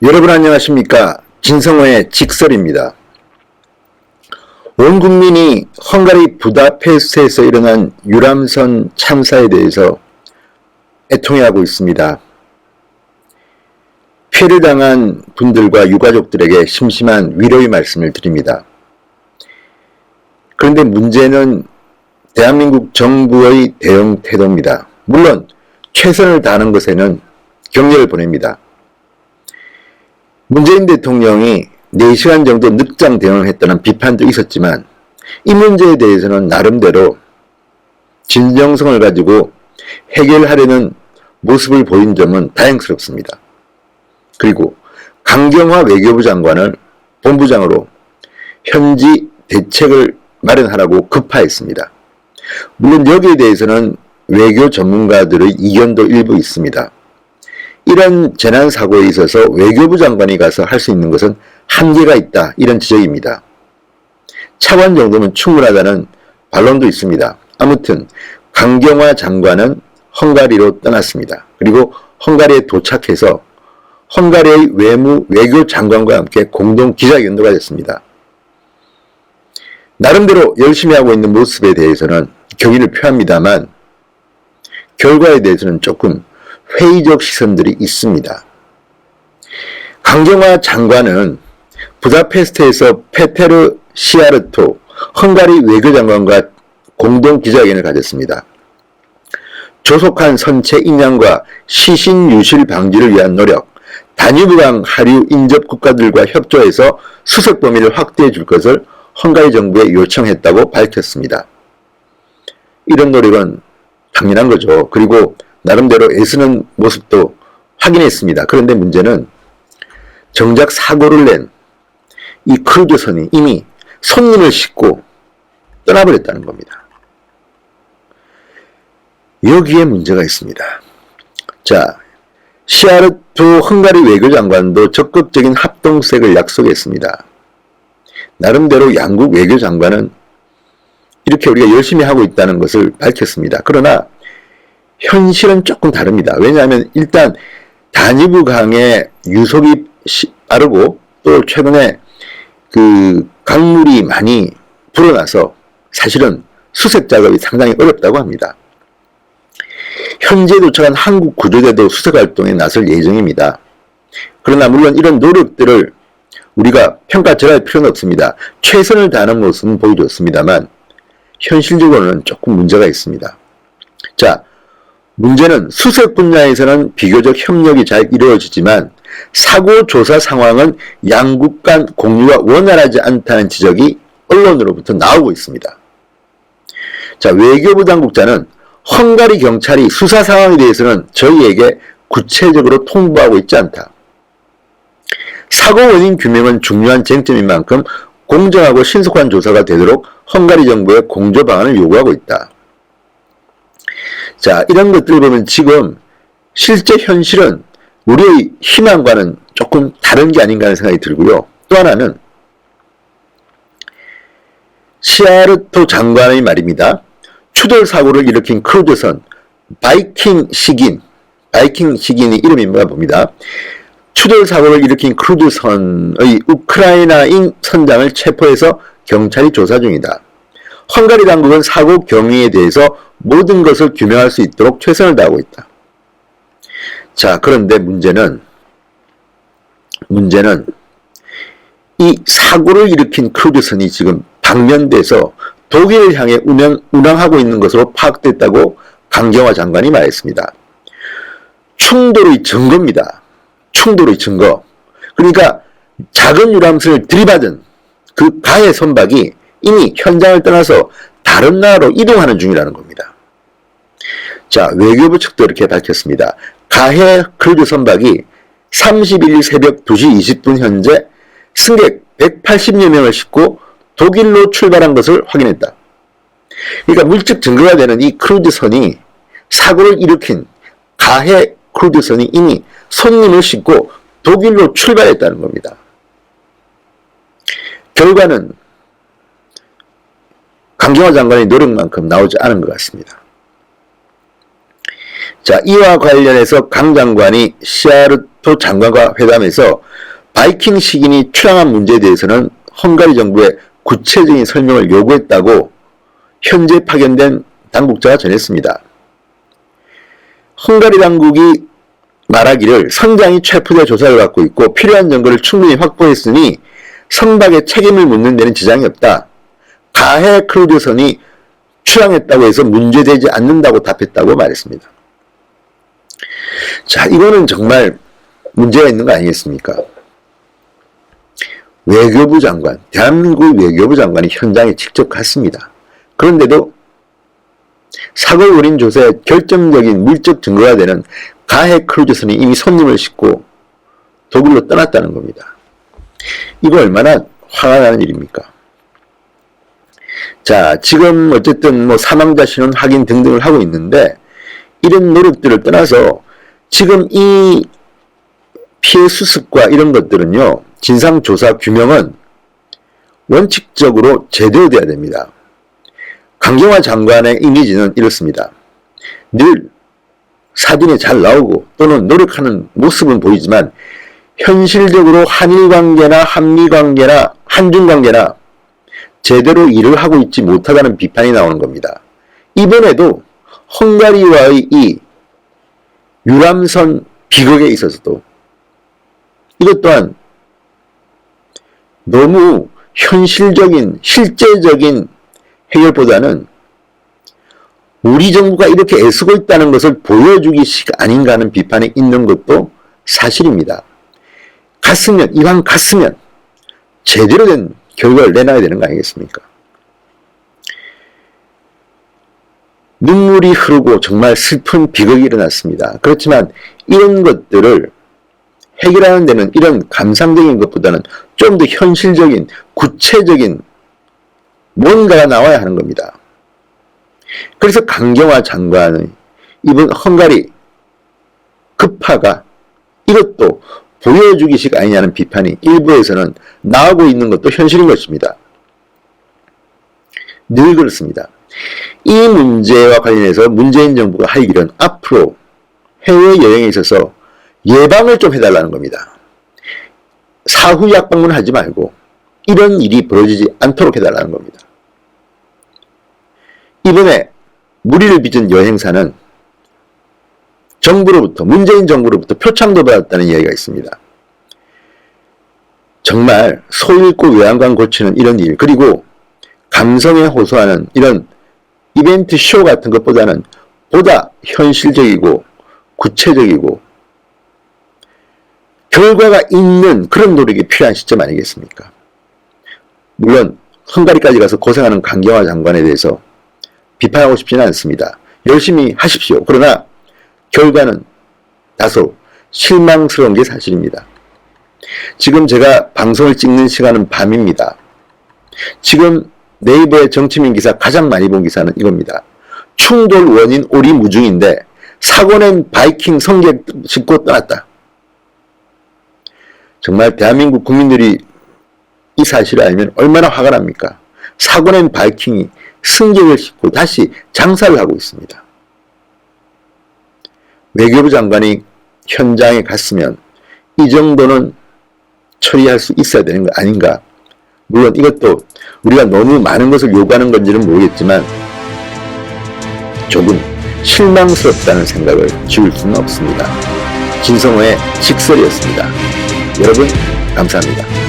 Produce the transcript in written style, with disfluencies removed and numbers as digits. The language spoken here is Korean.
여러분 안녕하십니까? 진성호의 직설입니다. 온 국민이 헝가리 부다페스트에서 일어난 유람선 참사에 대해서 애통해하고 있습니다. 피해를 당한 분들과 유가족들에게 심심한 위로의 말씀을 드립니다. 그런데 문제는 대한민국 정부의 대응 태도입니다. 물론 최선을 다하는 것에는 격려를 보냅니다. 문재인 대통령이 4시간 정도 늦장 대응을 했다는 비판도 있었지만 이 문제에 대해서는 나름대로 진정성을 가지고 해결하려는 모습을 보인 점은 다행스럽습니다. 그리고 강경화 외교부 장관을 본부장으로 현지 대책을 마련하라고 급파했습니다. 물론 여기에 대해서는 외교 전문가들의 이견도 일부 있습니다. 이런 재난사고에 있어서 외교부 장관이 가서 할 수 있는 것은 한계가 있다, 이런 지적입니다. 차관 정도면 충분하다는 반론도 있습니다. 아무튼 강경화 장관은 헝가리로 떠났습니다. 그리고 헝가리에 도착해서 헝가리의 외교 장관과 함께 공동 기자회견도 가졌습니다. 나름대로 열심히 하고 있는 모습에 대해서는 경의를 표합니다만 결과에 대해서는 조금 회의적 시선들이 있습니다. 강경화 장관은 부다페스트에서 페테르 시아르토 헝가리 외교장관과 공동 기자회견을 가졌습니다. 조속한 선체 인양과 시신 유실 방지를 위한 노력, 다뉴브강 하류 인접 국가들과 협조해서 수색 범위를 확대해 줄 것을 헝가리 정부에 요청했다고 밝혔습니다. 이런 노력은 당연한 거죠. 그리고 나름대로 애쓰는 모습도 확인했습니다. 그런데 문제는 정작 사고를 낸 이 크루즈선이 이미 손님을 싣고 떠나버렸다는 겁니다. 여기에 문제가 있습니다. 자, 시아르토 헝가리 외교장관도 적극적인 합동색을 약속했습니다. 나름대로 양국 외교장관은 이렇게 우리가 열심히 하고 있다는 것을 밝혔습니다. 그러나 현실은 조금 다릅니다. 왜냐하면 일단 다뉴브강의 유속이 빠르고 또 최근에 그 강물이 많이 불어나서 사실은 수색 작업이 상당히 어렵다고 합니다. 현재 도착한 한국 구조대도 수색 활동에 나설 예정입니다. 그러나 물론 이런 노력들을 우리가 평가절하할 필요는 없습니다. 최선을 다하는 모습은 보여줬습니다만 현실적으로는 조금 문제가 있습니다. 자, 문제는 수색 분야에서는 비교적 협력이 잘 이루어지지만 사고 조사 상황은 양국 간 공유가 원활하지 않다는 지적이 언론으로부터 나오고 있습니다. 자, 외교부 당국자는 헝가리 경찰이 수사 상황에 대해서는 저희에게 구체적으로 통보하고 있지 않다. 사고 원인 규명은 중요한 쟁점인 만큼 공정하고 신속한 조사가 되도록 헝가리 정부에 공조 방안을 요구하고 있다. 자, 이런 것들을 보면 지금 실제 현실은 우리의 희망과는 조금 다른 게 아닌가 하는 생각이 들고요. 또 하나는 시아르토 장관의 말입니다. 추돌 사고를 일으킨 크루즈선 바이킹 시긴이 이름이 뭐가 봅니다. 추돌 사고를 일으킨 크루즈선의 우크라이나인 선장을 체포해서 경찰이 조사 중이다. 헝가리 당국은 사고 경위에 대해서 모든 것을 규명할 수 있도록 최선을 다하고 있다. 자, 그런데 문제는 이 사고를 일으킨 크루즈선이 지금 방면돼서 독일을 향해 운항하고 있는 것으로 파악됐다고 강경화 장관이 말했습니다. 충돌의 증거입니다. 충돌의 증거. 그러니까 작은 유람선을 들이받은 그 가해 선박이 이미 현장을 떠나서 다른 나라로 이동하는 중이라는 겁니다. 자, 외교부 측도 이렇게 밝혔습니다. 가해 크루즈 선박이 31일 새벽 2시 20분 현재 승객 180여 명을 싣고 독일로 출발한 것을 확인했다. 그러니까 물적 증거가 되는 이 크루즈선이 사고를 일으킨 가해 크루즈선이 이미 손님을 싣고 독일로 출발했다는 겁니다. 결과는 강경화 장관의 노력만큼 나오지 않은 것 같습니다. 자, 이와 관련해서 강 장관이 시아르토 장관과 회담에서 바이킹 식인이 출항한 문제에 대해서는 헝가리 정부에 구체적인 설명을 요구했다고 현재 파견된 당국자가 전했습니다. 헝가리 당국이 말하기를 선장이 체포자 조사를 받고 있고 필요한 증거를 충분히 확보했으니 선박의 책임을 묻는 데는 지장이 없다. 가해 크루즈선이 출항했다고 해서 문제되지 않는다고 답했다고 말했습니다. 자, 이거는 정말 문제가 있는 거 아니겠습니까? 외교부 장관, 대한민국 외교부 장관이 현장에 직접 갔습니다. 그런데도 사고 원인 조사에 결정적인 물적 증거가 되는 가해 크루즈선이 이미 손님을 싣고 독일로 떠났다는 겁니다. 이거 얼마나 화가 나는 일입니까? 자, 지금 어쨌든 뭐 사망자 신원 확인 등등을 하고 있는데 이런 노력들을 떠나서 지금 이 피해 수습과 이런 것들은요, 진상조사 규명은 원칙적으로 제대로 돼야 됩니다. 강경화 장관의 이미지는 이렇습니다. 늘 사진에 잘 나오고 또는 노력하는 모습은 보이지만 현실적으로 한일 관계나 한미 관계나 한중 관계나 제대로 일을 하고 있지 못하다는 비판이 나오는 겁니다. 이번에도 헝가리와의 이 유람선 비극에 있어서도 이것 또한 너무 현실적인 실제적인 해결보다는 우리 정부가 이렇게 애쓰고 있다는 것을 보여주기식 아닌가 하는 비판이 있는 것도 사실입니다. 이왕 갔으면 제대로 된 결과를 내놔야 되는 거 아니겠습니까? 눈물이 흐르고 정말 슬픈 비극이 일어났습니다. 그렇지만 이런 것들을 해결하는 데는 이런 감상적인 것보다는 좀 더 현실적인, 구체적인 뭔가가 나와야 하는 겁니다. 그래서 강경화 장관의 이번 헝가리 급파가 이것도 보여주기식 아니냐는 비판이 일부에서는 나오고 있는 것도 현실인 것입니다. 늘 그렇습니다. 이 문제와 관련해서 문재인 정부가 할 일은 앞으로 해외여행에 있어서 예방을 좀 해달라는 겁니다. 사후 약방문 하지 말고 이런 일이 벌어지지 않도록 해달라는 겁니다. 이번에 무리를 빚은 여행사는 정부로부터, 문재인 정부로부터 표창도 받았다는 이야기가 있습니다. 정말 소 잃고 외양간 고치는 이런 일, 그리고 감성에 호소하는 이런 이벤트 쇼 같은 것보다는 보다 현실적이고 구체적이고 결과가 있는 그런 노력이 필요한 시점 아니겠습니까? 물론 헝가리까지 가서 고생하는 강경화 장관에 대해서 비판하고 싶지는 않습니다. 열심히 하십시오. 그러나 결과는 다소 실망스러운 게 사실입니다. 지금 제가 방송을 찍는 시간은 밤입니다. 지금 네이버의 정치민 기사 가장 많이 본 기사는 이겁니다. 충돌 원인 오리무중인데 사고낸 바이킹 승객 싣고 떠났다. 정말 대한민국 국민들이 이 사실을 알면 얼마나 화가 납니까? 사고낸 바이킹이 승객을 싣고 다시 장사를 하고 있습니다. 외교부 장관이 현장에 갔으면 이 정도는 처리할 수 있어야 되는 거 아닌가? 물론 이것도 우리가 너무 많은 것을 요구하는 건지는 모르겠지만 조금 실망스럽다는 생각을 지울 수는 없습니다. 진성호의 직설이었습니다. 여러분 감사합니다.